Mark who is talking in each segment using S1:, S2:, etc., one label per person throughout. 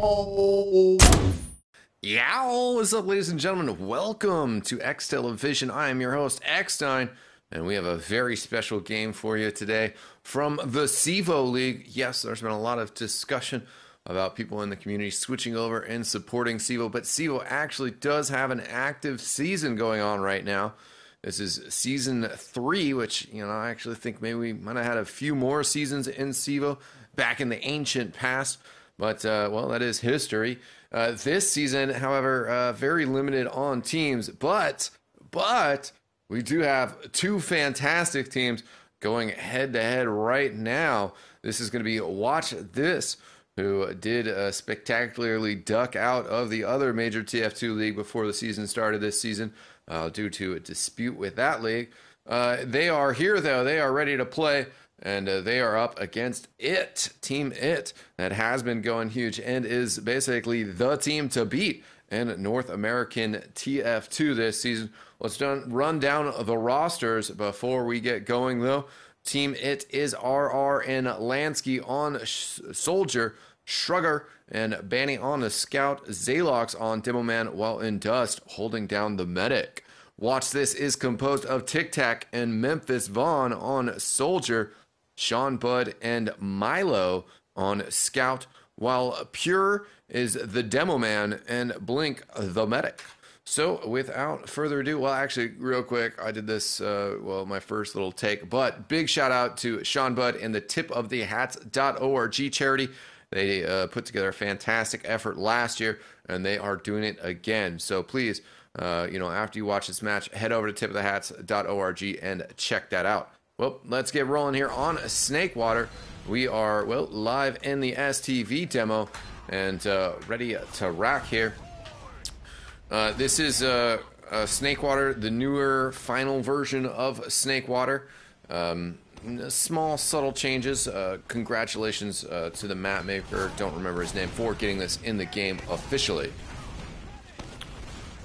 S1: Yow! What's up, ladies and gentlemen? Welcome to X Television. I am your host, eXtine, and we have a very special game for you today from the Cevo League. Yes, there's been a lot of discussion about people in the community switching over and supporting Cevo, but Cevo actually does have an active season going on right now. This is season 3, which, I actually think maybe we might have had a few more seasons in Cevo back in the ancient past. But, well, that is history. This season, however, very limited on teams. But we do have two fantastic teams going head-to-head right now. This is going to be Watch This, who did spectacularly duck out of the other major TF2 league before the season started this season due to a dispute with that league. They are here, though. They are ready to play. And they are up against Team It, that has been going huge and is basically the team to beat in North American TF2 this season. Let's run down the rosters before we get going, though. Team It is RR and Lansky on Soldier, Shrugger and Banny on the Scout, Zalox on Demoman, while in Dust holding down the Medic. Watch This is composed of Tic Tac and Memphis Vaughn on Soldier, Sean Bud and Milo on Scout, while Pure is the Demo Man and Blink the Medic. So without further ado, well, actually, real quick, I did this, my first little take, but big shout out to Sean Bud and the tipofthehats.org charity. They put together a fantastic effort last year, and they are doing it again. So please, after you watch this match, head over to tipofthehats.org and check that out. Well, let's get rolling here on Snakewater. We are, live in the STV demo and ready to rock here. This is Snakewater, the newer final version of Snakewater. Small, subtle changes. Congratulations to the map maker, don't remember his name, for getting this in the game officially.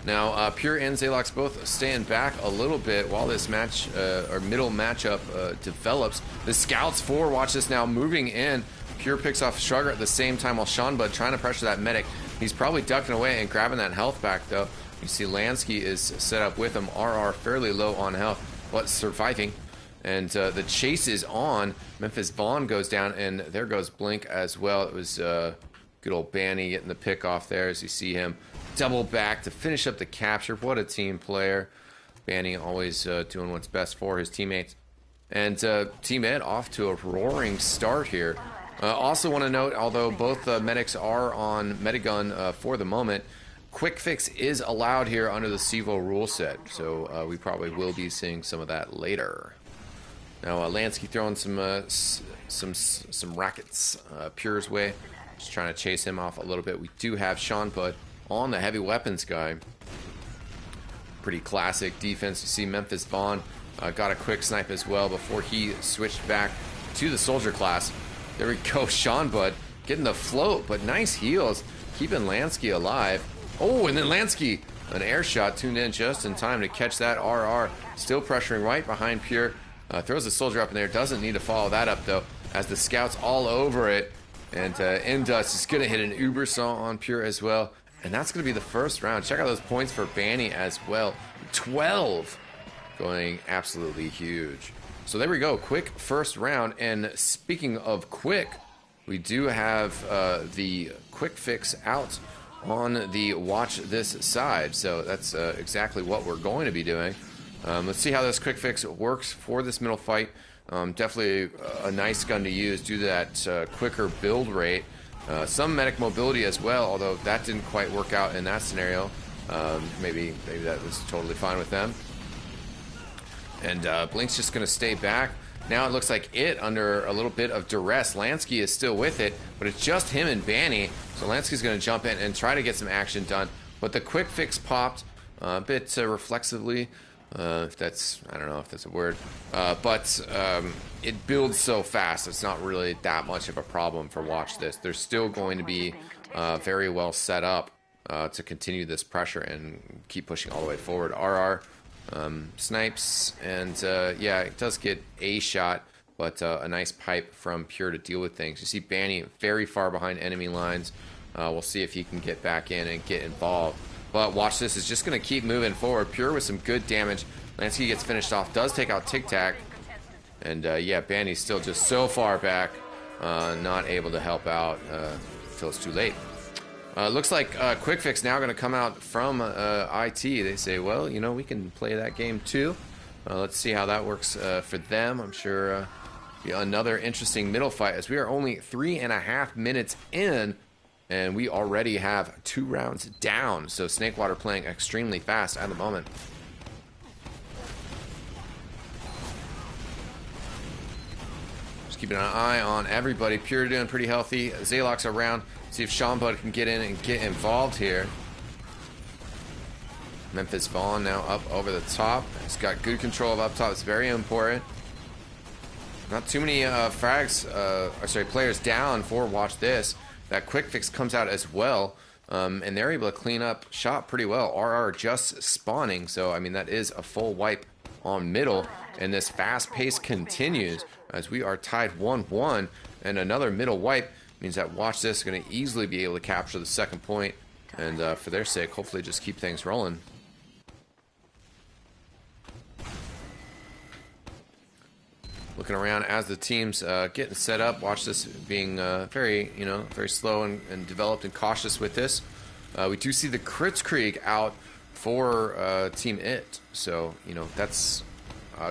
S1: Now, Pure and Zalox both staying back a little bit while this match, or middle matchup, develops. The Scouts 4, watch this now, moving in. Pure picks off Shrugger at the same time while Sean Bud trying to pressure that Medic. He's probably ducking away and grabbing that health back, though. You see Lansky is set up with him. RR fairly low on health, but surviving. And the chase is on. Memphis Vaughn goes down, and there goes Blink as well. It was good old Banny getting the pick off there as you see him double back to finish up the capture. What a team player. Banny always doing what's best for his teammates. And Team Ed off to a roaring start here. Also want to note, although both medics are on Medigun for the moment, quick fix is allowed here under the Cevo rule set. So we probably will be seeing some of that later. Now Lansky throwing some rackets Pure's way. Just trying to chase him off a little bit. We do have Sean Bud on the heavy weapons guy. Pretty classic defense. You see Memphis Vaughn got a quick snipe as well before he switched back to the soldier class. There we go, Sean Bud getting the float, but nice heals, keeping Lansky alive. Oh, and then Lansky, an air shot tuned in just in time to catch that RR. Still pressuring right behind Pure. Throws the soldier up in there, doesn't need to follow that up though, as the Scouts all over it. And Indust is going to hit an Uber saw on Pure as well. And that's going to be the first round. Check out those points for Banny as well. 12. Going absolutely huge. So there we go. Quick first round. And speaking of quick, we do have the quick fix out on the Watch This side. So that's exactly what we're going to be doing. Let's see how this quick fix works for this middle fight. Definitely a nice gun to use due to that quicker build rate. Some medic mobility as well, although that didn't quite work out in that scenario. Maybe that was totally fine with them. And Blink's just going to stay back. Now it looks like It under a little bit of duress. Lansky is still with it, but it's just him and Banny. So Lansky's going to jump in and try to get some action done. But the quick fix popped a bit reflexively. If that's, I don't know if that's a word, but it builds so fast, it's not really that much of a problem for Watch This. They're still going to be very well set up to continue this pressure and keep pushing all the way forward. RR snipes, and yeah, it does get a shot, but a nice pipe from Pure to deal with things. You see Banny very far behind enemy lines, We'll see if he can get back in and get involved. But watch this, is just going to keep moving forward. Pure with some good damage. Lansky gets finished off, does take out Tic Tac. And yeah, Bandy's still just so far back, not able to help out until it's too late. Looks like Quick Fix now going to come out from IT. They say, well, you know, we can play that game too. Let's see how that works for them. I'm sure be another interesting middle fight, as we are only 3.5 minutes in, and we already have 2 rounds down. So Snakewater playing extremely fast at the moment. Just keeping an eye on everybody. Pure doing pretty healthy. Zaylock's around. See if Sean Bud can get in and get involved here. Memphis Vaughn now up over the top. He's got good control of up top. It's very important. Not too many players down for Watch This. That Quick Fix comes out as well, and they're able to clean up shop pretty well. RR just spawning, so I mean that is a full wipe on middle, and this fast pace continues as we are tied 1-1, and another middle wipe means that Watch This is going to easily be able to capture the second point, and for their sake, hopefully just keep things rolling. Looking around as the team's getting set up. Watch This being very slow and developed and cautious with this. We do see the Kritzkrieg out for Team IT, so you know that's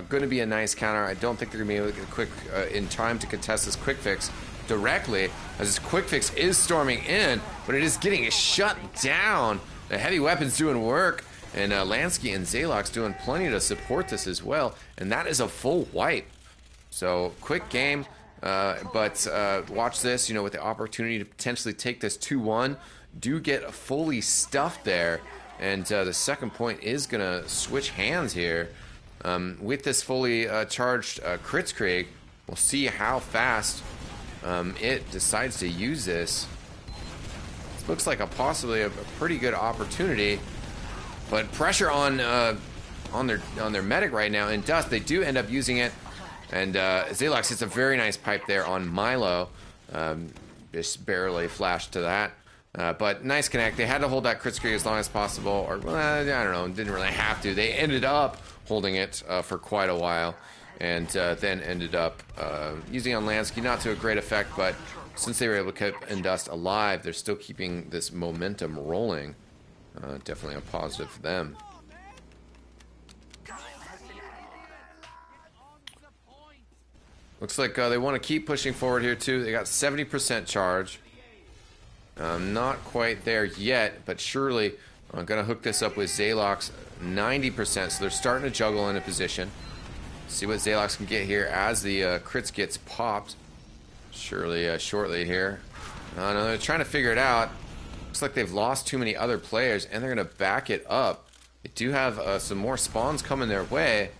S1: going to be a nice counter. I don't think they're going to be able to get quick in time to contest this Quick Fix directly, as this Quick Fix is storming in, but it is getting shut down. The heavy weapons doing work, and Lansky and Zaylock's doing plenty to support this as well, and that is a full wipe. So quick game, but watch this, you know, with the opportunity to potentially take this 2-1, do get fully stuffed there, and the second point is going to switch hands here. With this fully charged Kritzkrieg, we'll see how fast it decides to use this. This looks like possibly a pretty good opportunity, but pressure on their medic right now in Dust. They do end up using it. And Zaylox hits a very nice pipe there on Milo. Just barely flashed to that. But nice connect. They had to hold that Kritzkrieg as long as possible. Or, I don't know, didn't really have to. They ended up holding it for quite a while. And then ended up using on Lansky. Not to a great effect, but since they were able to keep Indust alive, they're still keeping this momentum rolling. Definitely a positive for them. Looks like they want to keep pushing forward here too. They got 70% charge. Not quite there yet, but surely I'm going to hook this up with Zaylox 90%. So they're starting to juggle in a position. See what Zaylox can get here as the crits gets popped. Surely shortly here. No, they're trying to figure it out. Looks like they've lost too many other players, and they're going to back it up. They do have some more spawns coming their way.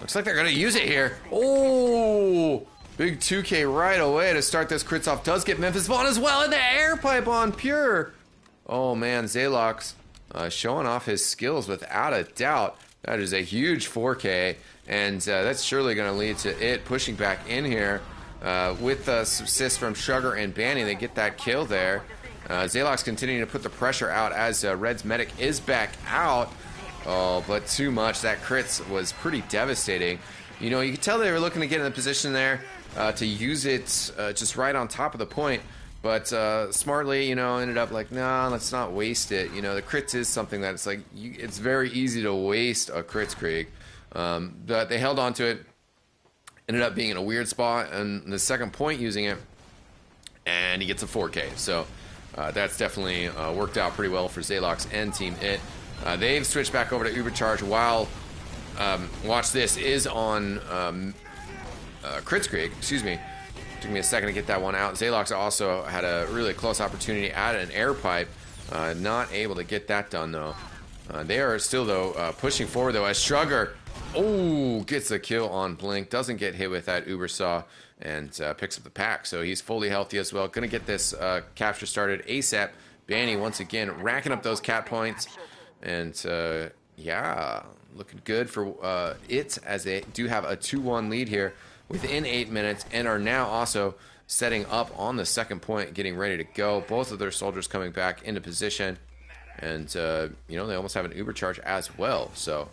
S1: Looks like they're going to use it here. Oh, big 2K right away to start this crits off. Does get Memphis Vaughn as well, and the air pipe on Pure. Oh man, Zaylox showing off his skills without a doubt. That is a huge 4K, and that's surely going to lead to it pushing back in here. With the assist from Sugar and Banny, they get that kill there. Zaylox continuing to put the pressure out as Red's medic is back out. Oh, but too much. That crits was pretty devastating. You know, you could tell they were looking to get in the position there to use it just right on top of the point. But smartly, you know, ended up like, nah, let's not waste it. You know, the crits is something that it's like, it's very easy to waste a Kritzkrieg. But they held on to it. Ended up being in a weird spot, and the second point using it, and he gets a 4K. So that's definitely worked out pretty well for Zaylox and Team IT. They've switched back over to Ubercharge while Watch This is on Kritzkrieg. Excuse me. Took me a second to get that one out. Zaylox also had a really close opportunity at an air pipe. Not able to get that done though. They are still though pushing forward though as Sugar gets a kill on Blink. Doesn't get hit with that Uber Saw and picks up the pack. So he's fully healthy as well. Gonna get this capture started ASAP. Banny once again racking up those cat points. And yeah, looking good for it as they do have a 2-1 lead here within 8 minutes and are now also setting up on the second point, getting ready to go. Both of their soldiers coming back into position. And, you know, they almost have an uber charge as well. So,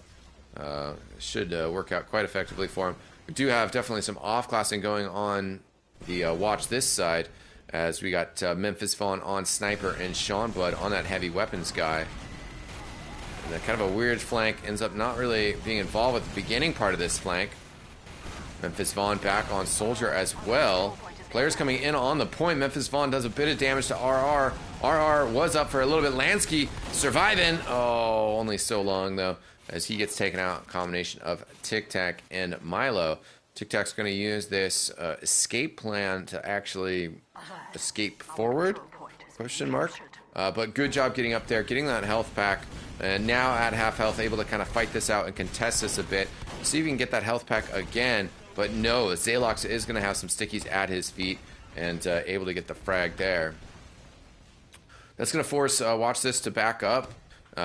S1: should work out quite effectively for them. We do have definitely some off-classing going on the watch this side, as we got Memphis Vaughn on Sniper and Sean Bud on that heavy weapons guy. And that kind of a weird flank ends up not really being involved with the beginning part of this flank. Memphis Vaughn back on Soldier as well. Players coming in on the point. Memphis Vaughn does a bit of damage to RR. RR was up for a little bit. Lansky surviving. Oh, only so long, though, as he gets taken out. Combination of Tic Tac and Milo. Tic Tac's going to use this escape plan to actually escape forward, question mark. But good job getting up there, getting that health pack. And now at half health, able to kind of fight this out and contest this a bit. See if we can get that health pack again. But no, Zalox is going to have some stickies at his feet and able to get the frag there. That's going to force Watch This to back up.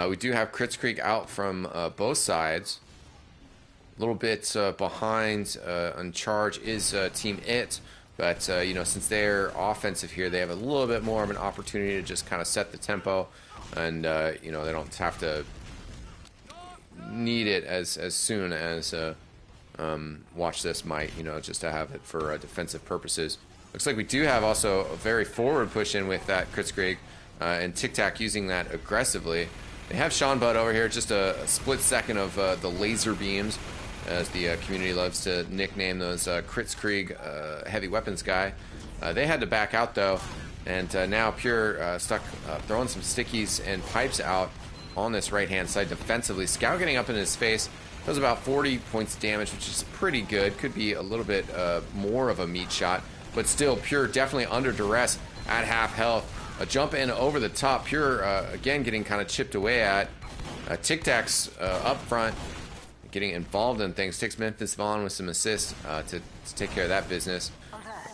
S1: We do have Crits Creek out from both sides. A little bit behind on charge is Team It. But, you know, since they're offensive here, they have a little bit more of an opportunity to just kind of set the tempo. And, you know, they don't have to need it as soon as... Watch This might, you know, just to have it for defensive purposes. Looks like we do have also a very forward push in with that Kritzkrieg and Tic Tac using that aggressively. They have Sean Bud over here, just a split second of the laser beams, as the community loves to nickname those Kritzkrieg heavy weapons guy. They had to back out though, and now Pure stuck throwing some stickies and pipes out on this right hand side defensively. Scout getting up in his face. Does about 40 points of damage, which is pretty good. Could be a little bit more of a meat shot, but still, Pure definitely under duress at half health. A jump in over the top. Pure, again, getting kind of chipped away at. Tic Tac's up front, getting involved in things. Takes Memphis Vaughn with some assists to take care of that business.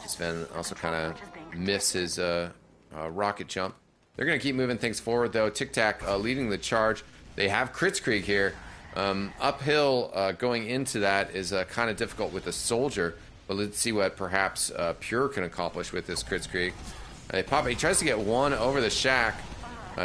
S1: Sven also kind of missed his rocket jump. They're going to keep moving things forward, though. Tic Tac leading the charge. They have Kritzkrieg here. Uphill going into that is kind of difficult with a soldier, but let's see what perhaps Pure can accomplish with this Kritzkrieg. He tries to get one over the shack.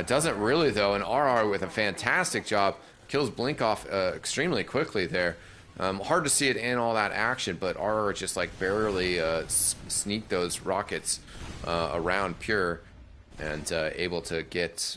S1: Doesn't really, though, and RR with a fantastic job. Kills Blink off extremely quickly there. Hard to see it in all that action, but RR just like barely sneaked those rockets around Pure and able to get...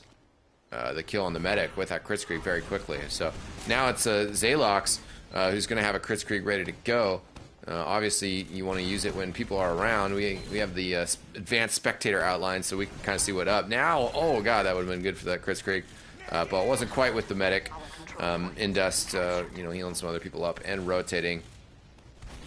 S1: the kill on the medic with that Kritzkrieg very quickly. So now it's Zalox who's going to have a Kritzkrieg ready to go. Obviously, you want to use it when people are around. We have the advanced spectator outline, so we can kind of see what up. Now, oh god, that would have been good for that Kritzkrieg, but it wasn't quite with the medic. Indust, you know, healing some other people up and rotating.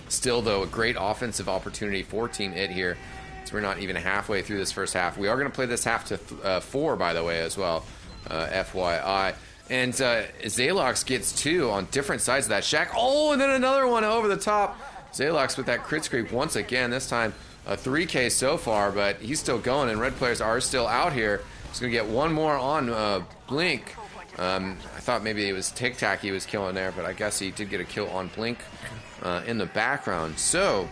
S1: Still, though, a great offensive opportunity for Team It here. So we're not even halfway through this first half. We are going to play this half to 4, by the way, as well. FYI. And Zalox gets 2 on different sides of that shack. Oh, and then another one over the top. Zalox with that Kritzkrieg once again. This time a 3K so far, but he's still going, and red players are still out here. He's going to get one more on Blink. I thought maybe it was Tic Tac he was killing there, but I guess he did get a kill on Blink in the background. So,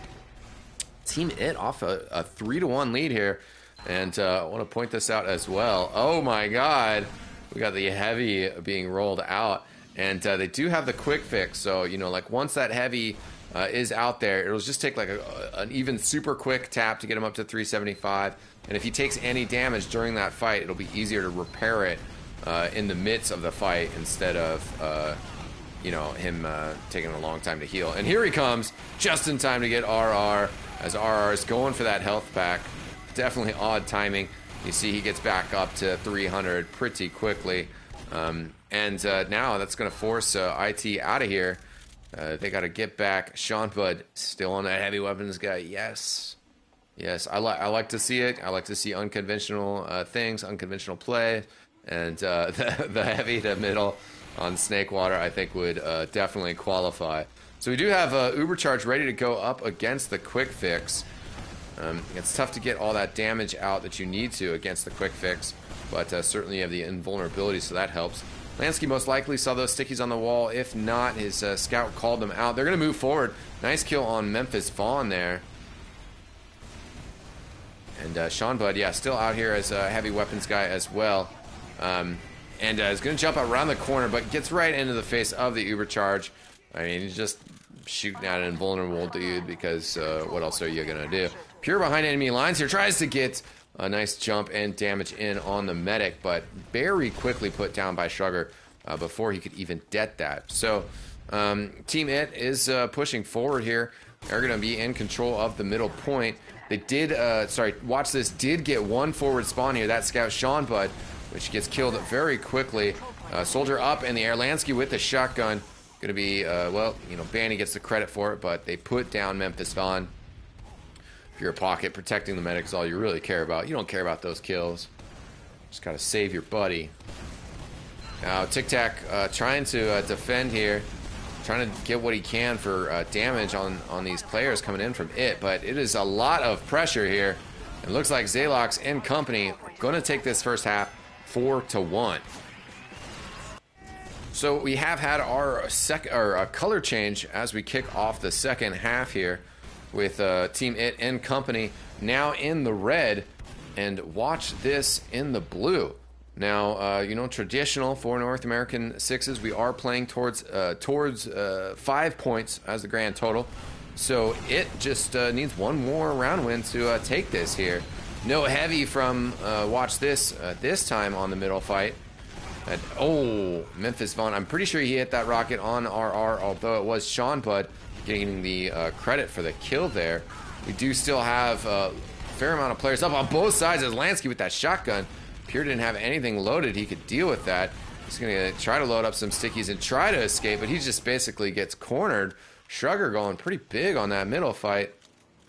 S1: Team It off a 3-1 lead here. And I want to point this out as well. Oh my god. We got the heavy being rolled out. And they do have the quick fix. So, you know, like once that heavy is out there, it'll just take like an even super quick tap to get him up to 375. And if he takes any damage during that fight, it'll be easier to repair it in the midst of the fight instead of, you know, him taking a long time to heal. And here he comes, just in time to get RR, as RR is going for that health pack. Definitely odd timing. You see he gets back up to 300 pretty quickly. And now that's going to force IT out of here. They got to get back. Sean Bud still on that heavy weapons guy. Yes. Yes, I like to see it. I like to see unconventional things, unconventional play. And the heavy to middle on Snakewater, I think, would definitely qualify. So we do have Uber Charge ready to go up against the Quick Fix. It's tough to get all that damage out that you need to against the Quick Fix, but certainly you have the invulnerability, so that helps. Lansky most likely saw those stickies on the wall. If not, his scout called them out. They're going to move forward. Nice kill on Memphis Vaughn there. And Sean Bud, yeah, still out here as a heavy weapons guy as well. And is going to jump around the corner, but gets right into the face of the Ubercharge. I mean, he's just shooting at an invulnerable dude because what else are you going to do? Pure behind enemy lines here, tries to get a nice jump and damage in on the medic, but very quickly put down by Shrugger before he could even det that. So Team It is pushing forward here. They're going to be in control of the middle point. They did, watch this, did get one forward spawn here. That scout Sean Bud, which gets killed very quickly. Soldier up in the air. Lansky with the shotgun. Going to be, well, you know, Banny gets the credit for it, but they put down Memphis Vaughn. If you're a pocket, protecting the medic is all you really care about. You don't care about those kills. Just got to save your buddy. Now, Tic Tac trying to defend here. Trying to get what he can for damage on these players coming in from It, but it is a lot of pressure here. It looks like Zalox and company going to take this first half 4-1. So we have had our color change as we kick off the second half here, with Team It and company now in the red, and watch this in the blue. Now, you know, traditional for North American sixes, we are playing towards 5 points as the grand total. So It just needs one more round win to take this here. No heavy from watch this time on the middle fight. Oh, Memphis Vaughn. I'm pretty sure he hit that rocket on RR, although it was Sean Bud getting the credit for the kill there. We do still have a fair amount of players up on both sides as Lansky with that shotgun. Pure didn't have anything loaded. He could deal with that. He's going to try to load up some stickies and try to escape, but he just basically gets cornered. Shrugger going pretty big on that middle fight.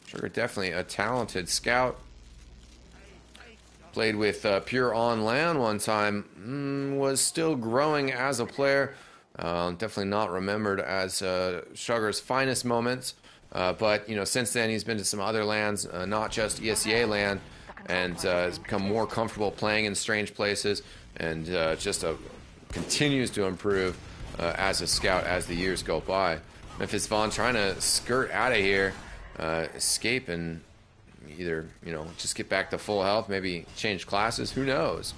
S1: Shrugger definitely a talented scout. Played with Pure on LAN one time. Was still growing as a player. Definitely not remembered as Shrugger's finest moments. But, you know, since then he's been to some other LANs, not just ESEA LAN, and has become more comfortable playing in strange places, and just continues to improve as a scout as the years go by. Memphis Vaughn trying to skirt out of here, escape, and either, you know, just get back to full health, maybe change classes, who knows.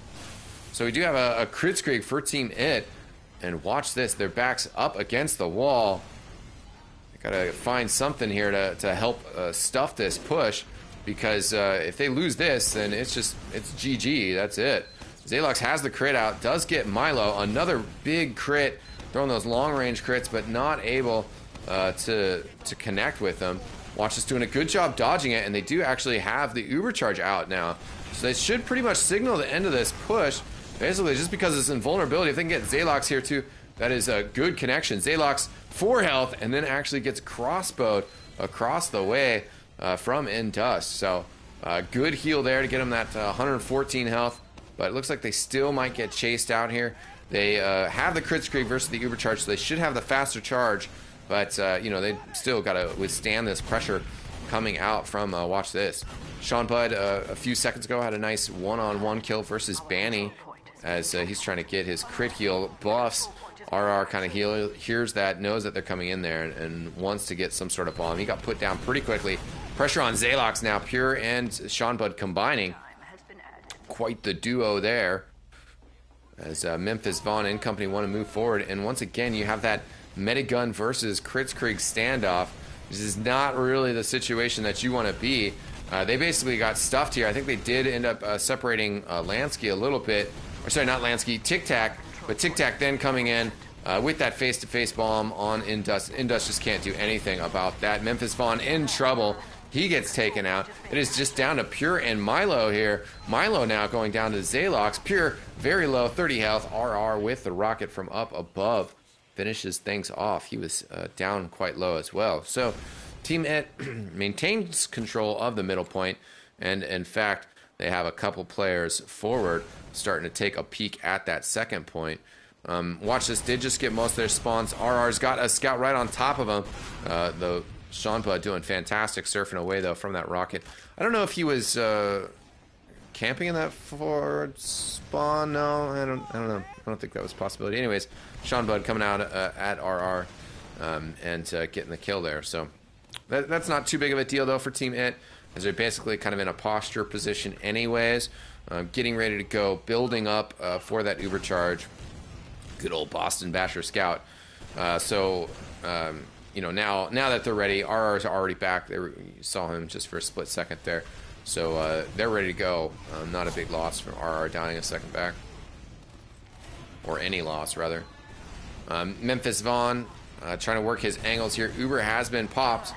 S1: So we do have a Kritzkrieg for Team It, and watch this, their back's up against the wall. They gotta find something here to help stuff this push, because if they lose this, then it's GG, that's it. Zalox has the crit out, does get Milo, another big crit, throwing those long-range crits, but not able to connect with them. Watch is doing a good job dodging it, and they do actually have the Ubercharge out now. So they should pretty much signal the end of this push, basically just because of this invulnerability. If they can get Zalox here too, that is a good connection. Zalox 4 health, and then actually gets crossbowed across the way from Indust. So good heal there to get him that 114 health, but it looks like they still might get chased out here. They have the Kritzkrieg versus the Ubercharge, so they should have the faster charge, but you know, they still got to withstand this pressure coming out from watch this. Sean Bud a few seconds ago had a nice one-on-one kill versus Banny, as he's trying to get his crit heal buffs. RR kind of hears that, knows that they're coming in there, and wants to get some sort of bomb. He got put down pretty quickly. Pressure on Zalox now. Pure and Sean Bud combining. Quite the duo there, as Memphis Vaughn and company want to move forward. And once again, you have that Metagun versus Kritzkrieg standoff. This is not really the situation that you want to be. They basically got stuffed here. I think they did end up separating Lansky a little bit. Or sorry, not Lansky, Tic Tac. But Tic Tac then coming in with that face-to-face bomb on Indust. Indust just can't do anything about that. Memphis Vaughn in trouble. He gets taken out. It is just down to Pure and Milo here. Milo now going down to Zalox. Pure, very low, 30 health. RR with the rocket from up above finishes things off. He was down quite low as well. So Team It maintains control of the middle point, and in fact, they have a couple players forward starting to take a peek at that second point. Watch this, did just get most of their spawns. RR's got a scout right on top of him. The Sean Bud doing fantastic, surfing away though from that rocket. I don't know if he was camping in that forward spawn. No, I don't know. I don't think that was a possibility. Anyways, Sean Bud coming out at RR and getting the kill there. So that's not too big of a deal though for Team It. as they're basically kind of in a posture position anyways, getting ready to go, building up for that Uber charge. Good old Boston Basher Scout. You know, now that they're ready, RR's already back. You saw him just for a split second there. So they're ready to go. Not a big loss from RR dying a second back. Or any loss, rather. Memphis Vaughn trying to work his angles here. Uber has been popped.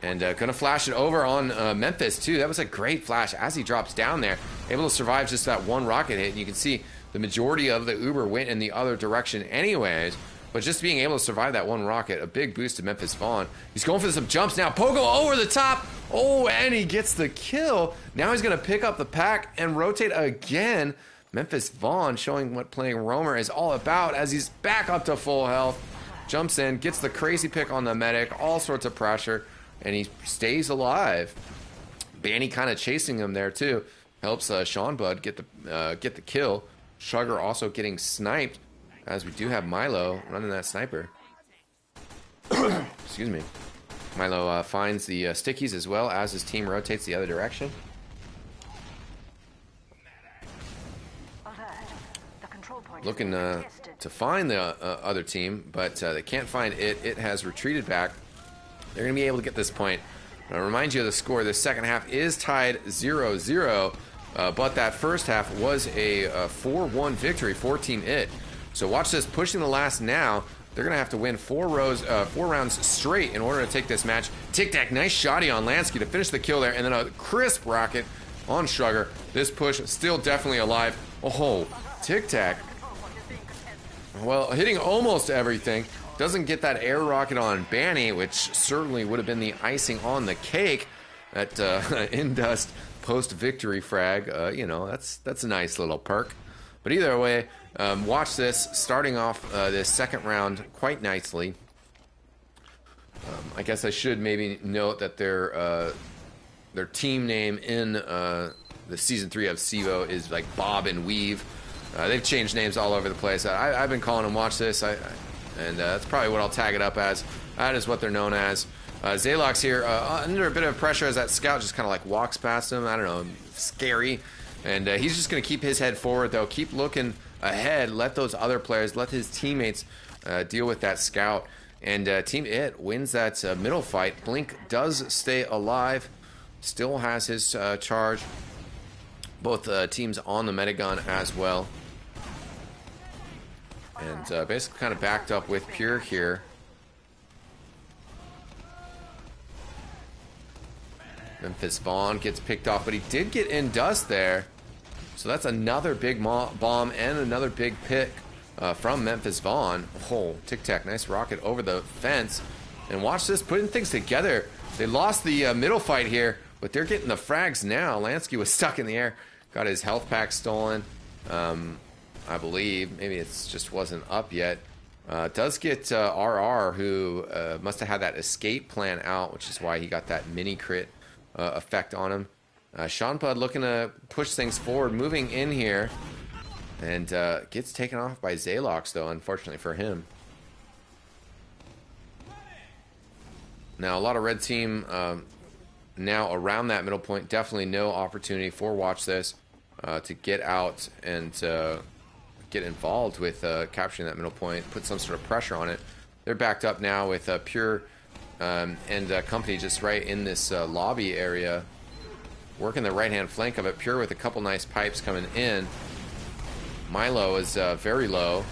S1: And gonna flash it over on Memphis, too. That was a great flash as he drops down there. Able to survive just that one rocket hit. And you can see the majority of the Uber went in the other direction anyways. But just being able to survive that one rocket, a big boost to Memphis Vaughn. He's going for some jumps now. Pogo over the top. Oh, and he gets the kill. Now he's going to pick up the pack and rotate again. Memphis Vaughn showing what playing Roamer is all about as he's back up to full health. Jumps in, gets the crazy pick on the medic, all sorts of pressure, and he stays alive. Banny kind of chasing him there too. Helps Sean Bud get the kill. Sugar also getting sniped, as we do have Milo running that sniper. Excuse me. Milo finds the stickies as well as his team rotates the other direction. Looking to find the other team, but they can't find it. It has retreated back. They're going to be able to get this point. I'll remind you of the score. The second half is tied 0-0, but that first half was a 4-1 victory for Team IT. So watch this, pushing the last now. They're going to have to win 4 rounds straight in order to take this match. Tic Tac, nice shotty on Lansky to finish the kill there, and then a crisp rocket on Sugar. This push still definitely alive. Oh, Tic Tac. Well, hitting almost everything. Doesn't get that air rocket on Banny, which certainly would have been the icing on the cake. That in-dust post-victory frag, you know, that's a nice little perk. But either way, watch this, starting off this second round quite nicely. I guess I should maybe note that their team name in the Season 3 of Cevo is like Bob and Weave. They've changed names all over the place. I've been calling them watch this, and that's probably what I'll tag it up as. That is what they're known as. Zaylox here under a bit of pressure as that scout just kind of like walks past him. I don't know, scary. And he's just going to keep his head forward, though. Keep looking ahead. Let those other players, let his teammates deal with that scout. And Team IT wins that middle fight. Blink does stay alive. Still has his charge. Both teams on the Metagun as well. And basically kind of backed up with Pure here. Memphis Vaughn gets picked off, but he did get in dust there. So that's another big bomb and another big pick from Memphis Vaughn. Oh, Tic Tac, nice rocket over the fence. And watch this, putting things together. They lost the middle fight here, but they're getting the frags now. Lansky was stuck in the air. Got his health pack stolen, I believe. Maybe it just wasn't up yet. Does get RR, who must have had that escape plan out, which is why he got that mini crit effect on him. Sean Bud looking to push things forward, moving in here, and gets taken off by Zaylox, though, unfortunately for him. Now, a lot of red team now around that middle point. Definitely no opportunity for Watch This to get out and get involved with capturing that middle point, put some sort of pressure on it. They're backed up now with Pure and company just right in this lobby area, working the right-hand flank of it. Pure with a couple nice pipes coming in. Milo is very low.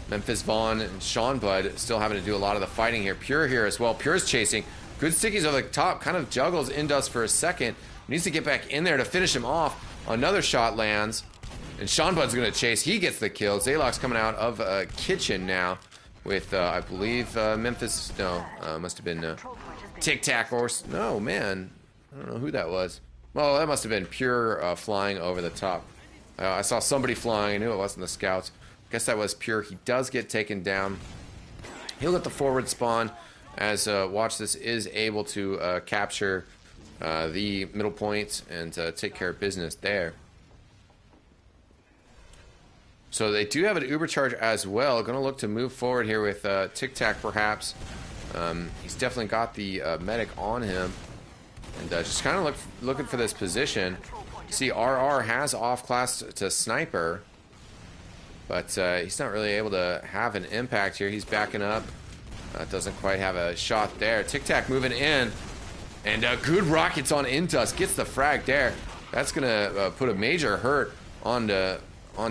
S1: Memphis Vaughn and Sean Bud still having to do a lot of the fighting here. Pure here as well. Pure's chasing. Good stickies over the top. Kind of juggles Indust for a second. Needs to get back in there to finish him off. Another shot lands. And Sean Bud's going to chase. He gets the kill. Zaylox coming out of kitchen now with, I believe, Memphis. No, must have been Tic Tac or... No, man. I don't know who that was. Well, that must have been Pure flying over the top. I saw somebody flying. I knew it wasn't the scouts. Guess that was Pure. He does get taken down. He'll get the forward spawn as Watch This is able to capture the middle point and take care of business there. So they do have an Uber charge as well. Going to look to move forward here with Tic Tac perhaps. He's definitely got the medic on him. And just kind of looking for this position. See, RR has off-class to Sniper, but he's not really able to have an impact here. He's backing up. Doesn't quite have a shot there. Tic Tac moving in. And good rockets on Indust. Gets the frag there. That's going to put a major hurt on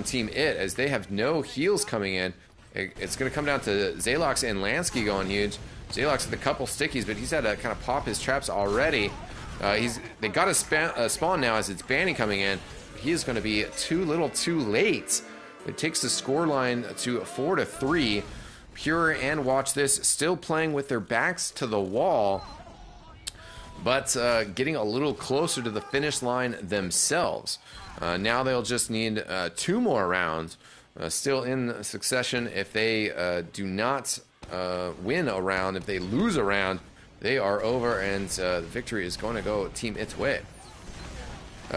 S1: Team IT, as they have no heals coming in. It's going to come down to Zalox and Lansky going huge. Zalox with a couple stickies, but he's had to kind of pop his traps already. They got a spawn now as it's Banny coming in. He is going to be too little too late. It takes the score line to 4-3. Pure and Watch This still playing with their backs to the wall, but getting a little closer to the finish line themselves. Now they'll just need 2 more rounds, still in succession. If they do not win a round, if they lose a round, they are over, and the victory is going to go Team IT's way.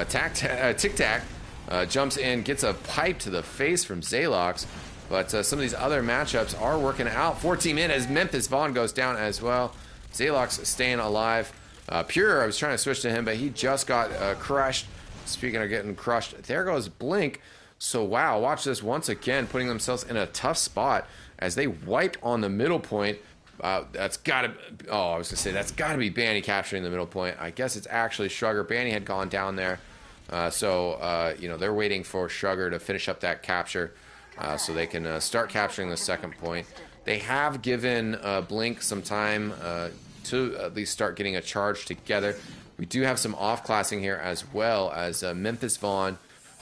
S1: Tic Tac jumps in, gets a pipe to the face from Zalox, but some of these other matchups are working out for Team IT as Memphis Vaughn goes down as well. Zalox staying alive. Pure, I was trying to switch to him, but he just got crushed. Speaking of getting crushed, there goes Blink. So wow, watch this once again, putting themselves in a tough spot as they wiped on the middle point. That's gotta, I was gonna say, that's gotta be Banny capturing the middle point. I guess it's actually Shrugger. Banny had gone down there. You know, they're waiting for Shrugger to finish up that capture so they can start capturing the second point. They have given Blink some time to at least start getting a charge together. We do have some off-classing here as well, as Memphis Vaughn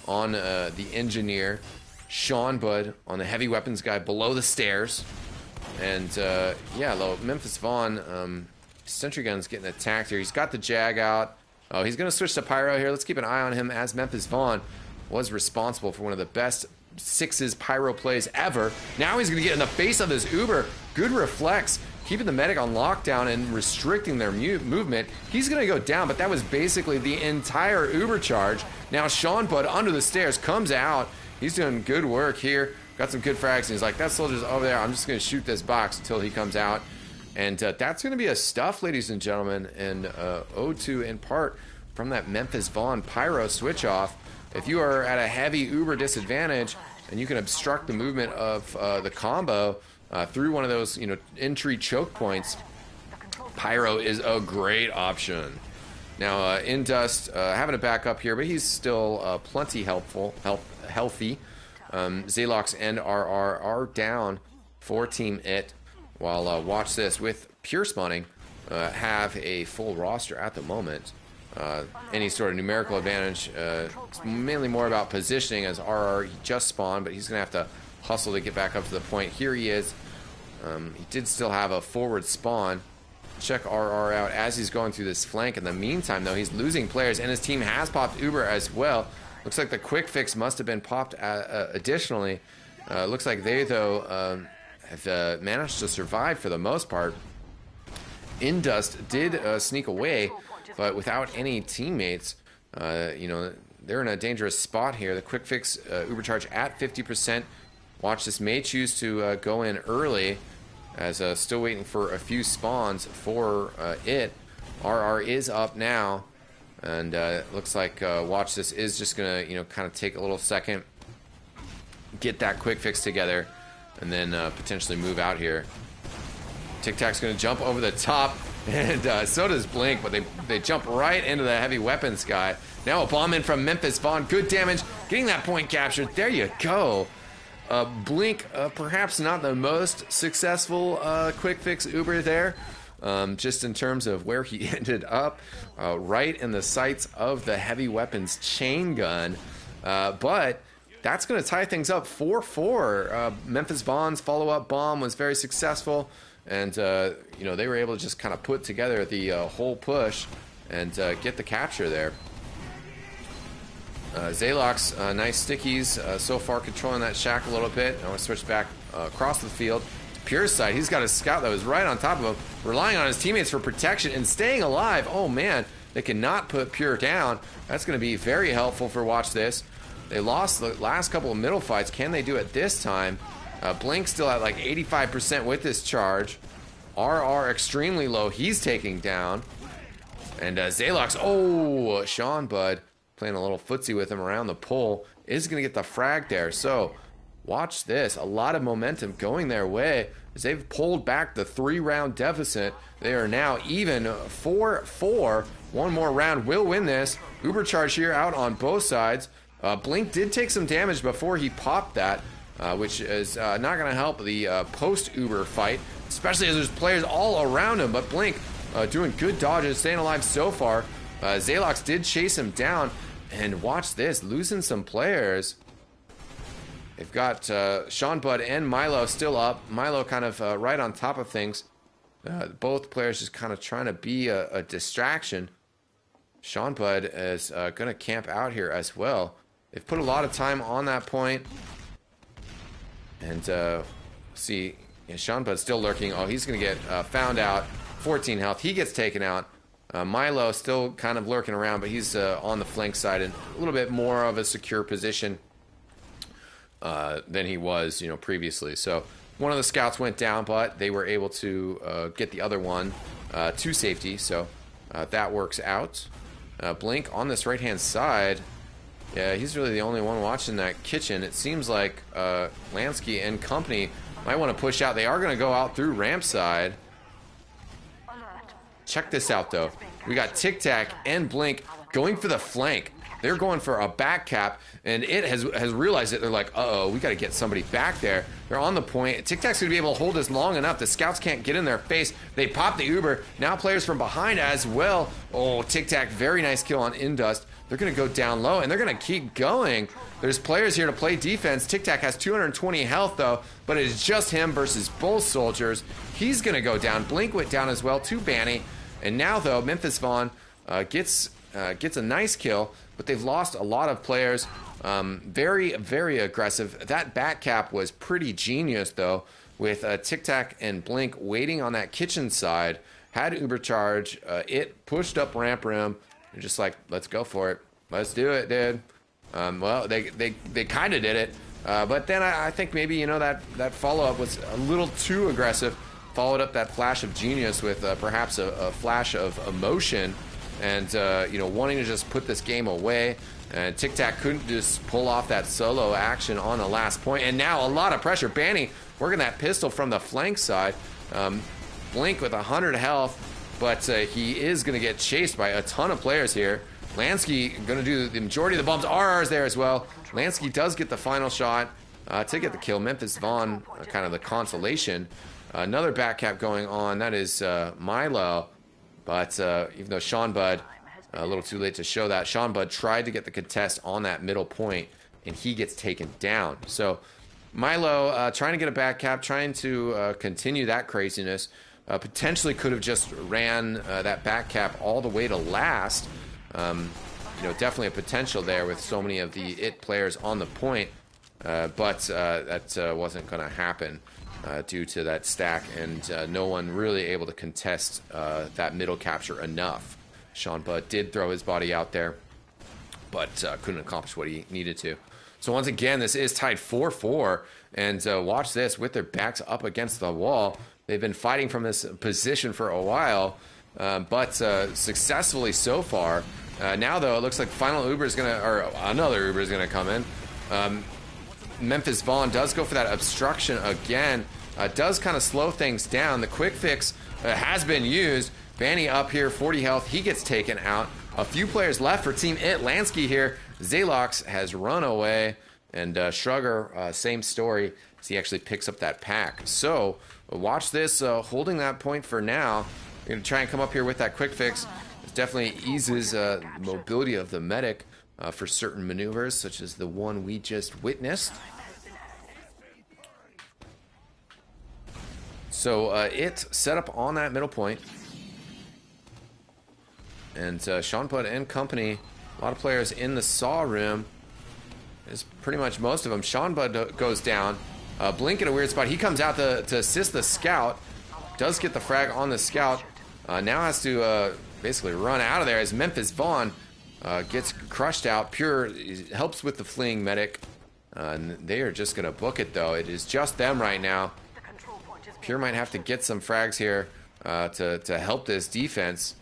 S1: on the Engineer, Sean Bud on the Heavy Weapons guy below the stairs. And yeah, Memphis Vaughn, Sentry Gun's getting attacked here. He's got the Jag out. Oh, he's going to switch to Pyro here. Let's keep an eye on him, as Memphis Vaughn was responsible for one of the best 6's Pyro plays ever. Now he's going to get in the face of this Uber. Good reflex, keeping the medic on lockdown and restricting their movement. He's going to go down, but that was basically the entire Uber charge. Now Sean Bud under the stairs comes out. He's doing good work here. Got some good frags, and he's like, that soldier's over there. I'm just going to shoot this box until he comes out. And that's going to be a stuff, ladies and gentlemen, and O2 in part from that Memphis Vaughn Pyro switch off. If you are at a heavy Uber disadvantage and you can obstruct the movement of the combo through one of those, you know, entry choke points, Pyro is a great option. Now, Indust having a backup here, but he's still plenty healthy. Zalox and RR are down for Team IT, while Watch This with Pure spawning have a full roster at the moment. Any sort of numerical advantage, it's mainly more about positioning, as RR just spawned, but he's going to have to hustle to get back up to the point. Here he is. He did still have a forward spawn. Check RR out as he's going through this flank. In the meantime, though, he's losing players, and his team has popped Uber as well. Looks like the quick fix must have been popped additionally. Looks like they, though, have managed to survive for the most part. Indust did sneak away, but without any teammates. You know, they're in a dangerous spot here. The quick fix Uber charge at 50%. Watch This may choose to go in early, as still waiting for a few spawns for it. RR is up now, and looks like Watch This is just gonna, you know, kind of take a little second, get that quick fix together, and then potentially move out here. Tic Tac's gonna jump over the top, and so does Blink, but they jump right into the heavy weapons guy. Now a bomb in from Memphis Vaughn, good damage, getting that point captured. There you go. Blink, perhaps not the most successful quick fix Uber there, just in terms of where he ended up, right in the sights of the heavy weapons chain gun. But that's going to tie things up 4-4. Memphis Vaughn's follow-up bomb was very successful, and you know, they were able to just kind of put together the whole push and get the capture there. Zalox, nice stickies so far, controlling that shack a little bit. I want to switch back across the field to Pure's side. He's got a scout that was right on top of him, relying on his teammates for protection and staying alive. Oh man, they cannot put Pure down. That's going to be very helpful for Watch This. They lost the last couple of middle fights. Can they do it this time? Blink still at like 85% with this charge. RR extremely low. He's taking down. And Zalox, oh, Sean Bud playing a little footsie with him around the pole is going to get the frag there. So watch this. A lot of momentum going their way as they've pulled back the 3-round deficit. They are now even 4-4. One more round will win this. Uber charge here out on both sides. Blink did take some damage before he popped that, which is not going to help the post-Uber fight, especially as there's players all around him. But Blink doing good dodges, staying alive so far. Zalox did chase him down, and watch this, losing some players. They've got Sean Bud and Milo still up. Milo kind of right on top of things. Both players just kind of trying to be a distraction. Sean Bud is going to camp out here as well. They've put a lot of time on that point. And see, yeah, Sean Bud's still lurking. Oh, he's going to get found out. 14 health. He gets taken out. Milo still kind of lurking around, but he's on the flank side in a little bit more of a secure position than he was, previously. So one of the scouts went down, but they were able to get the other one to safety. So that works out. Blink on this right-hand side. Yeah, he's really the only one watching that kitchen. It seems like Lansky and company might want to push out. They are going to go out through ramp side. Check this out, though. We got Tic Tac and Blink going for the flank. They're going for a back cap, and it has realized it. They're like, uh-oh, we got to get somebody back there. They're on the point. Tic Tac's going to be able to hold this long enough. The scouts can't get in their face. They pop the Uber. Now players from behind as well. Oh, Tic Tac, very nice kill on Indust. They're going to go down low, and they're going to keep going. There's players here to play defense. Tic Tac has 220 health, though, but it is just him versus both soldiers. He's going to go down. Blink went down as well to Banny. And now, though, Memphis Vaughn gets a nice kill, but they've lost a lot of players. Very, very aggressive. That back cap was pretty genius, though, with Tic Tac and Blink waiting on that kitchen side. Had Uber charge. It pushed up ramp rim. They're just like, let's go for it. Let's do it, dude. Well, they kind of did it. But then I think maybe, that follow-up was a little too aggressive. Followed up that flash of genius with perhaps a flash of emotion and, wanting to just put this game away. And Tic Tac couldn't just pull off that solo action on the last point. And now a lot of pressure. Banny working that pistol from the flank side. Blink with 100 health. But he is going to get chased by a ton of players here. Lansky going to do the majority of the bumps. RR's there as well. Lansky does get the final shot to get the kill. Memphis Vaughn, kind of the consolation. Another back cap going on. That is Milo. But even though Sean Bud, a little too late to show that, Sean Bud tried to get the contest on that middle point, and he gets taken down. So Milo trying to get a back cap, trying to continue that craziness. Potentially could have just ran that back cap all the way to last. Definitely a potential there with so many of the IT players on the point. But that wasn't going to happen due to that stack and no one really able to contest that middle capture enough. Sean Bud did throw his body out there, but couldn't accomplish what he needed to. So once again, this is tied 4-4. And watch this, with their backs up against the wall. They've been fighting from this position for a while, but successfully so far. Now, though, it looks like final Uber is going to, or another Uber is going to come in. Memphis Vaughn does go for that obstruction again. Does kind of slow things down. The quick fix has been used. Banny up here, 40 health. He gets taken out. A few players left for Team IT. Lansky here. Zalox has run away. And Shrugger, same story, as he actually picks up that pack. So, watch this, holding that point for now. We're going to try and come up here with that quick fix. It definitely eases the mobility of the medic for certain maneuvers, such as the one we just witnessed. So, it set up on that middle point. And Sean Bud and company, a lot of players in the saw room. Is pretty much most of them. Sean Bud goes down. Blink in a weird spot. He comes out to assist the scout. Does get the frag on the scout. Now has to basically run out of there as Memphis Vaughn gets crushed out. Pure helps with the fleeing medic. And they are just going to book it, though. It is just them right now. Pure might have to get some frags here to help this defense.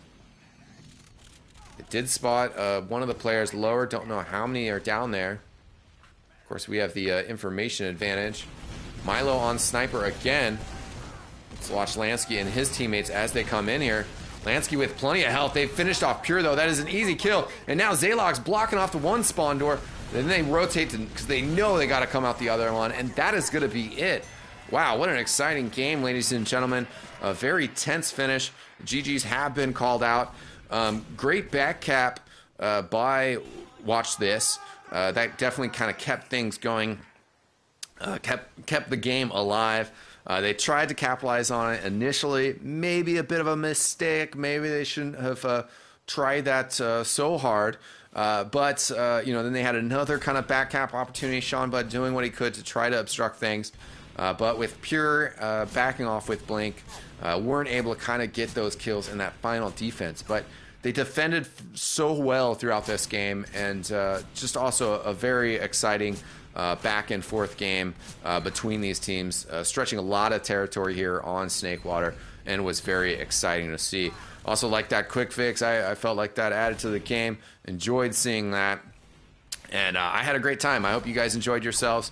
S1: It did spot one of the players lower. Don't know how many are down there. Of course, we have the information advantage. Milo on sniper again. Let's watch Lansky and his teammates as they come in here. Lansky with plenty of health. They finished off Pure, though. That is an easy kill. And now Zaylox blocking off the one spawn door. Then they rotate because they know they got to come out the other one. And that is going to be it. Wow, what an exciting game, ladies and gentlemen. A very tense finish. GGs have been called out. Great back cap by Watch This. That definitely kind of kept things going. Kept the game alive. They tried to capitalize on it initially. Maybe a bit of a mistake. Maybe they shouldn't have tried that so hard. But then they had another kind of back cap opportunity. Sean Bud doing what he could to try to obstruct things. But with Pure backing off with Blink, weren't able to kind of get those kills in that final defense. But they defended so well throughout this game, and just also a very exciting back and forth game between these teams, stretching a lot of territory here on Snakewater, and was very exciting to see. Also like that quick fix. I felt like that added to the game. Enjoyed seeing that, and I had a great time. I hope you guys enjoyed yourselves.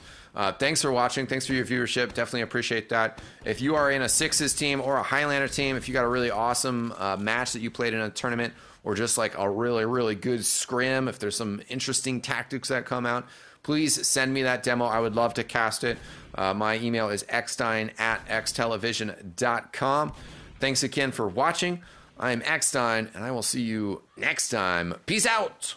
S1: Thanks for watching. Thanks for your viewership. Definitely appreciate that. If you are in a Sixes team or a Highlander team, if you got a really awesome match that you played in a tournament, or just like a really, really good scrim, if there's some interesting tactics that come out, please send me that demo. I would love to cast it. My email is eXtine@xtelevision.com. Thanks again for watching. I am eXtine, and I will see you next time. Peace out.